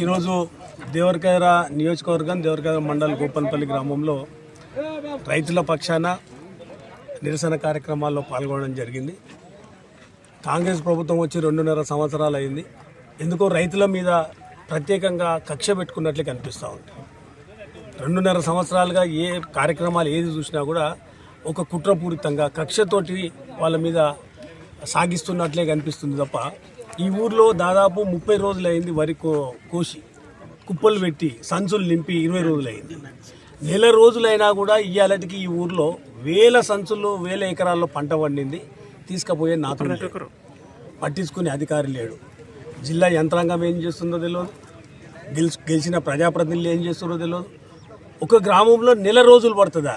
ఈరోజు దేవరకద్ర నియోజకవర్గం దేవరకద్ర మండల్ గోపన్పల్లి గ్రామంలో రైతుల పక్షాన నిరసన కార్యక్రమాల్లో పాల్గొనడం జరిగింది. కాంగ్రెస్ ప్రభుత్వం వచ్చి 2.5 సంవత్సరాలు అయింది. ఎందుకో రైతుల మీద ప్రత్యేకంగా కక్ష పెట్టుకున్నట్లే కనిపిస్తూ ఉంది. 2.5 సంవత్సరాలుగా ఏ కార్యక్రమాలు ఏది చూసినా కూడా ఒక కుట్రపూరితంగా కక్షతోటి వాళ్ళ మీద సాగిస్తున్నట్లే కనిపిస్తుంది తప్ప ఈ ఊర్లో దాదాపు 30 రోజులైంది వరి కోసి కుప్పలు పెట్టి సంచులు నింపి 20 రోజులైంది. నెల రోజులైనా కూడా ఇవాళకి ఈ ఊర్లో వేల సంచులు 1000 ఎకరాల్లో పంట పండింది. తీసుకుపోయే నాతో పట్టించుకునే అధికారి లేడు. జిల్లా యంత్రాంగం ఏం చేస్తుందో తెలియదు, గెలిచిన ప్రజాప్రతినిధులు ఏం చేస్తుందో తెలియదు. ఒక గ్రామంలో నెల రోజులు పడుతుందా?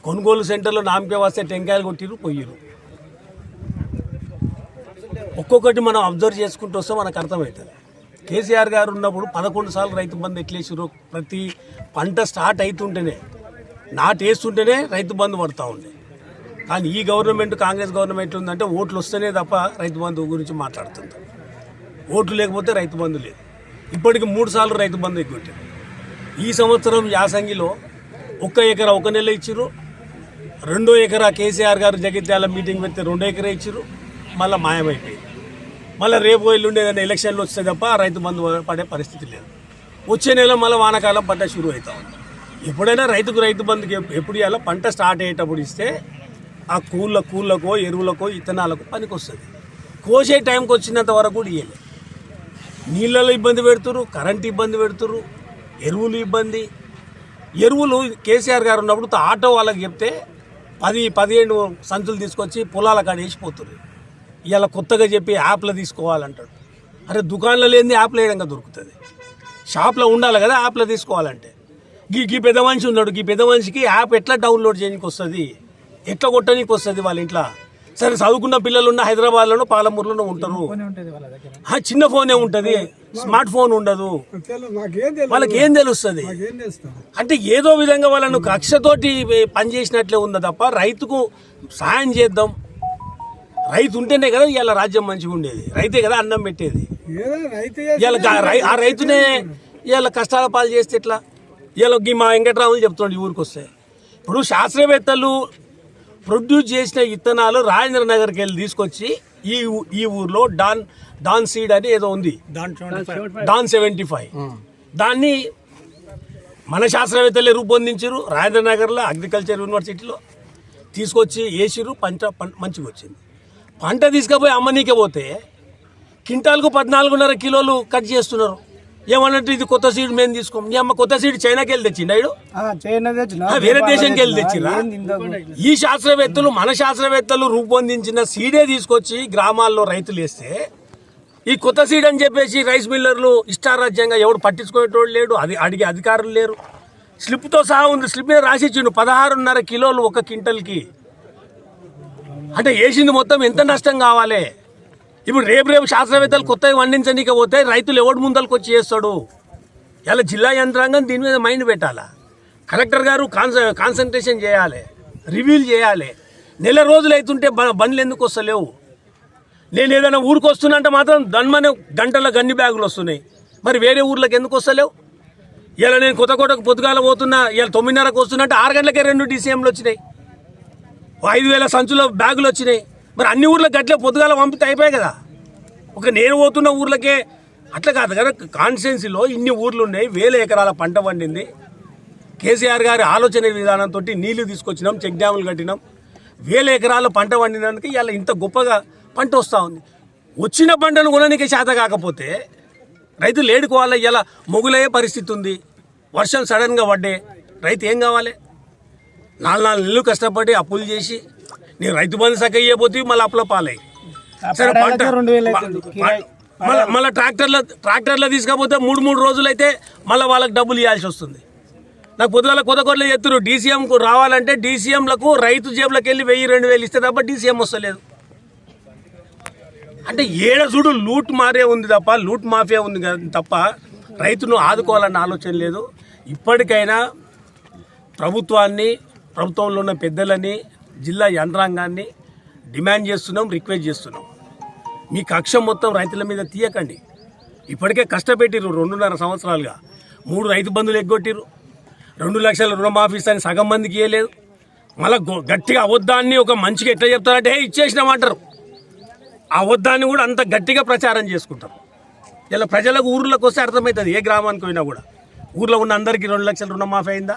కొనుగోలు సెంటర్లో నామకే వస్తే టెంకాయలు కొట్టిరు పోయిరు. ఒక్కొక్కటి మనం అబ్జర్వ్ చేసుకుంటూ వస్తే మనకు అర్థమవుతుంది. కేసీఆర్ గారు ఉన్నప్పుడు 11 సార్లు రైతు బంధు ఎట్లేసారు. ప్రతి పంట స్టార్ట్ అవుతుంటేనే నాటేస్తుంటేనే రైతు బంధు పడుతూ ఉండే. కానీ ఈ గవర్నమెంట్ కాంగ్రెస్ గవర్నమెంట్ ఉందంటే ఓట్లు వస్తేనే తప్ప రైతు బంధు గురించి మాట్లాడుతుంది. ఓట్లు లేకపోతే రైతు బంధు లేదు. ఇప్పటికి 3 సార్లు రైతు బంధు ఎగ్గొట్టారు. ఈ సంవత్సరం యాసంగిలో 1 ఎకరా 1 నెల ఇచ్చిర్రు. 2 ఎకరా కేసీఆర్ గారు జగిత్యాల మీటింగ్ పెడితే 2 ఎకరా ఇచ్చిర్రు. మళ్ళీ మాయమైపోయింది. మళ్ళీ రేపు ఎల్లుండి ఏదైనా ఎలక్షన్లు వస్తే తప్ప రైతు బంధు పడే పరిస్థితి లేదు. వచ్చే నెల మళ్ళీ వానాకాలం పంట షురూ అవుతా ఉంది. ఎప్పుడైనా రైతు బంధుకి ఎప్పుడు ఇవ్వాలో పంట స్టార్ట్ అయ్యేటప్పుడు ఇస్తే ఆ కూళ్ళకో ఎరువులకో ఇత్తనాలకు పనికి వస్తుంది. కోసే టైంకి వచ్చినంత వరకు కూడా ఇవ్వలేదు. నీళ్ళలో ఇబ్బంది పెడుతురు, కరెంట్ ఇబ్బంది పెడుతురు, ఎరువులు ఇబ్బంది. ఎరువులు కేసీఆర్ గారు ఉన్నప్పుడు ఆటో వాళ్ళకి చెప్తే 10-15 సంచులు తీసుకొచ్చి పొలాల కాడ వేసిపోతున్నారు. ఇలా కొత్తగా చెప్పి యాప్లో తీసుకోవాలంటాడు. అరే దుకాణంలో లేని యాప్లో వేయడంగా దొరుకుతుంది. షాప్లో ఉండాలి కదా యాప్లో తీసుకోవాలంటే. ఈ పెద్ద మనిషి ఉన్నాడు, ఈ పెద్ద మనిషికి యాప్ ఎట్లా డౌన్లోడ్ చేయడానికి వస్తుంది, ఎట్లా కొట్టడానికి వస్తుంది వాళ్ళ ఇంట్లో? సరే చదువుకున్న పిల్లలు ఉన్న హైదరాబాద్లోనూ పాలమూరులోనూ ఉంటారు. చిన్న ఫోనే ఉంటుంది, స్మార్ట్ ఫోన్ ఉండదు. వాళ్ళకి ఏం తెలుస్తుంది? అంటే ఏదో విధంగా వాళ్ళను కక్షతోటి పనిచేసినట్లే ఉంది తప్ప రైతుకు సాయం చేద్దాం. రైతు ఉంటేనే కదా ఇవాళ రాజ్యం మంచిగా ఉండేది. రైతే కదా అన్నం పెట్టేది. ఆ రైతునే ఇవాళ కష్టాల పాలు చేస్తే ఎట్లా? ఇవాళ మా వెంకట్రాములు చెప్తున్నాడు ఈ ఊరికి వస్తే. ఇప్పుడు శాస్త్రవేత్తలు ప్రొడ్యూస్ చేసిన విత్తనాలు రాజేంద్ర నగర్కి వెళ్ళి తీసుకొచ్చి ఈ ఊర్లో డాన్ సీడ్ అని ఏదో ఉంది, డాన్ 75 దాన్ని మన శాస్త్రవేత్తలే రూపొందించారు. రాజేంద్ర నగర్లో అగ్రికల్చర్ యూనివర్సిటీలో తీసుకొచ్చి వేసిరు. పంట మంచిగా వచ్చింది. పంట తీసుకుపోయి అమ్మనీకే పోతే క్వింటాల్కు 14.5 కిలోలు కట్ చేస్తున్నారు. ఏమన్నట్టు ఇది కొత్త సీడ్ మేము తీసుకోం. మీ అమ్మ కొత్త సీడ్ చైనాకి వెళ్ళి తెచ్చిండు, వేరే దేశంకి వెళ్ళి తెచ్చిరా? ఈ శాస్త్రవేత్తలు మన శాస్త్రవేత్తలు రూపొందించిన సీడే తీసుకొచ్చి గ్రామాల్లో రైతులు వేస్తే ఈ కొత్త సీడ్ అని చెప్పేసి రైస్ మిల్లర్లు ఇష్టారాజ్యంగా ఎవడు పట్టించుకునేటోడు లేడు, అది అడిగే అధికారులు లేరు. స్లిప్తో సహా ఉంది. స్లిప్ మీద రాసిచ్చిండు 16.5 కిలోలు ఒక క్వింటల్కి. అంటే వేసింది మొత్తం ఎంత నష్టం కావాలి? ఇప్పుడు రేపు శాస్త్రవేత్తలు కొత్తగా వండించనీకి పోతే రైతులు ఎవడు ముందరికి వచ్చి చేస్తాడు? ఇలా జిల్లా యంత్రాంగం దీని మీద మైండ్ పెట్టాలా. కలెక్టర్ గారు కాన్సన్ట్రేషన్ చేయాలి, రివ్యూలు చేయాలి. నెల రోజులు అవుతుంటే బండ్లు ఎందుకు వస్తలేవు? నేను ఏదైనా ఊరికి వస్తున్నంటే మాత్రం దన్మనే గంటల గన్ని బ్యాగులు వస్తున్నాయి. మరి వేరే ఊర్లకు ఎందుకు వస్తలేవు? ఇలా నేను కొత్తకోటకు పొద్దుగాల పోతున్నా, ఇలా 9:30కు వస్తున్నట్టు 6 గంటలకే 2 DCMలు వచ్చినాయి. 5,000 సంచుల బ్యాగులు వచ్చినాయి. మరి అన్ని ఊర్లకు గట్లే పొద్దుగాల పంపితే అయిపోయాయి కదా. ఒక నేను పోతున్న ఊర్లకే అట్లా కాదు కదా. కాన్స్టిట్యున్సీలో ఇన్ని ఊర్లు ఉన్నాయి, 1000 ఎకరాల పంట పండింది. కేసీఆర్ గారి ఆలోచన విధానంతో నీళ్లు తీసుకొచ్చినాం, చెక్ డ్యాములు కట్టినాం. 1000 ఎకరాల పంట పండినందుకు ఇలా ఇంత గొప్పగా పంట వస్తూ ఉంది. వచ్చిన పంటను కొనడానికి చేత కాకపోతే రైతులు ఏడుకోవాలి. ఇలా మొగులయ్యే పరిస్థితి ఉంది. వర్షం సడన్గా పడ్డే రైతు ఏం కావాలి? 4 నెలలు కష్టపడి అప్పులు చేసి నేను రైతు బంధు సక్క ఇవ్వబోతే మళ్ళీ అప్పుల పాలయ్యి. సరే పంట మళ్ళీ ట్రాక్టర్లో తీసుకపోతే 3 రోజులు అయితే మళ్ళీ వాళ్ళకి డబ్బులు ఇవ్వాల్సి వస్తుంది. నాకు పొద్దుగాల కొత్తకోట్లు చెప్తారు DCMకు రావాలంటే DCMలకు రైతు జేబులకు వెళ్ళి 1000-2000 ఇస్తే తప్ప DCM వస్తలేదు. అంటే చూడు లూట్ మారే ఉంది తప్ప, లూట్ మాఫియా ఉంది తప్ప రైతును ఆదుకోవాలన్న ఆలోచన లేదు. ఇప్పటికైనా ప్రభుత్వంలో ఉన్న పెద్దలని, జిల్లా యంత్రాంగాన్ని డిమాండ్ చేస్తున్నాం, రిక్వెస్ట్ చేస్తున్నాం. మీ కక్ష మొత్తం రైతుల మీద తీయకండి. ఇప్పటికే కష్టపెట్టిర్రు 2.5 సంవత్సరాలుగా 3 రైతు బంధువులు ఎగ్గొట్టిర్రు, 2 లక్షల రుణమాఫీ అని సగం మందికి ఇవ్వలేదు. మళ్ళీ గట్టిగా అవద్దాన్ని ఒక మంచిగా ఎట్లా చెప్తారంటే ఇచ్చేసినామంటారు. అవద్దాన్ని కూడా అంత గట్టిగా ప్రచారం చేసుకుంటారు. ఇలా ప్రజలకు ఊర్లోకి వస్తే అర్థమవుతుంది. ఏ గ్రామానికి పోయినా కూడా ఊర్లో ఉన్న అందరికీ 2 లక్షల రుణమాఫీ అయిందా,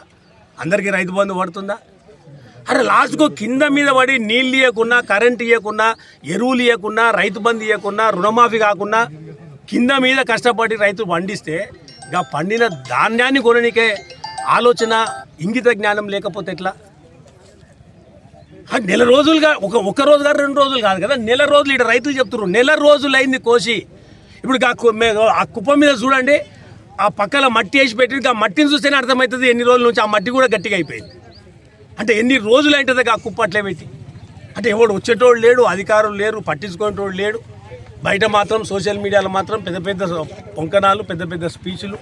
అందరికీ రైతు బంధు పడుతుందా? అరే లాస్ట్కు కింద మీద పడి నీళ్ళు ఇవ్వకున్నా, కరెంట్ ఇవ్వకున్నా, ఎరువులు ఇవ్వకున్నా, రైతు బంధు ఇవ్వకున్నా, రుణమాఫీ కాకుండా కింద మీద కష్టపడి రైతులు పండిస్తే ఇక పండిన ధాన్యాన్ని కొననికే ఆలోచన, ఇంగిత జ్ఞానం లేకపోతే ఎట్లా? నెల రోజులుగా ఒక రోజు కాదు 2 రోజులు కాదు కదా, నెల రోజులు ఇక్కడ రైతులు చెప్తున్నారు. నెల రోజులు అయింది కోసి. ఇప్పుడు ఆ కుప్ప మీద చూడండి, ఆ పక్కల మట్టి వేసి పెట్టి ఆ మట్టిని చూస్తేనే అర్థమవుతుంది ఎన్ని రోజుల నుంచి ఆ మట్టి కూడా గట్టిగా అయిపోయింది. అంటే ఎన్ని రోజులు అవుతుంది ఆ కుప్ప అట్లే పెట్టి. అంటే ఎవడు వచ్చేటోడు లేడు, అధికారులు లేరు, పట్టించుకునేటోడు లేడు. బయట మాత్రం సోషల్ మీడియాలో మాత్రం పెద్ద పెద్ద పొంకనాలు, పెద్ద పెద్ద స్పీచ్లు.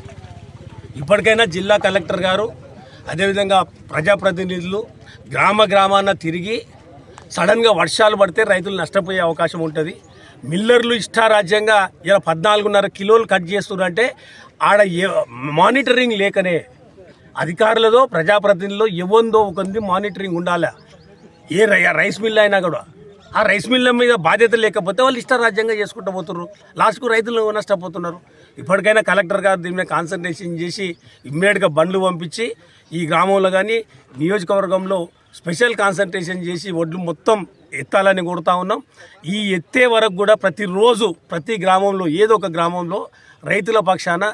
ఇప్పటికైనా జిల్లా కలెక్టర్ గారు అదేవిధంగా ప్రజాప్రతినిధులు గ్రామాన తిరిగి సడన్గా వర్షాలు పడితే రైతులు నష్టపోయే అవకాశం ఉంటుంది. మిల్లర్లు ఇష్టారాజ్యంగా ఇలా 14.5 కిలోలు కట్ చేస్తున్నారంటే ఆడ మానిటరింగ్ లేకనే. అధికారులదో ప్రజాప్రతినిధుల్లో ఎవరిదో ఒకంది మానిటరింగ్ ఉండాలి. ఏ రైస్ మిల్ అయినా కూడా ఆ రైస్ మిల్ల మీద బాధ్యత లేకపోతే వాళ్ళు ఇష్టారాజ్యంగా చేసుకుంటూ పోతున్నారు. లాస్ట్కు రైతులు నష్టపోతున్నారు. ఇప్పటికైనా కలెక్టర్ గారు దీని మీద కాన్సన్ట్రేషన్ చేసి ఇమ్మీడియట్గా బండ్లు పంపించి ఈ గ్రామంలో కానీ నియోజకవర్గంలో స్పెషల్ కాన్సన్ట్రేషన్ చేసి ఒడ్లు మొత్తం ఎత్తాలని కోరుతా ఉన్నాం. ఈ ఎత్తే వరకు కూడా ప్రతిరోజు ప్రతి గ్రామంలో ఏదో ఒక గ్రామంలో రైతుల పక్షాన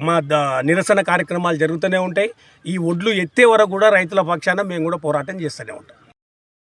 మా నిరసన కార్యక్రమాలు జరుగుతూనే ఉంటాయి. ఈ ఒడ్లు ఎత్తే వరకు కూడా రైతుల పక్షాన మేము కూడా పోరాటం చేస్తూనే ఉంటాం.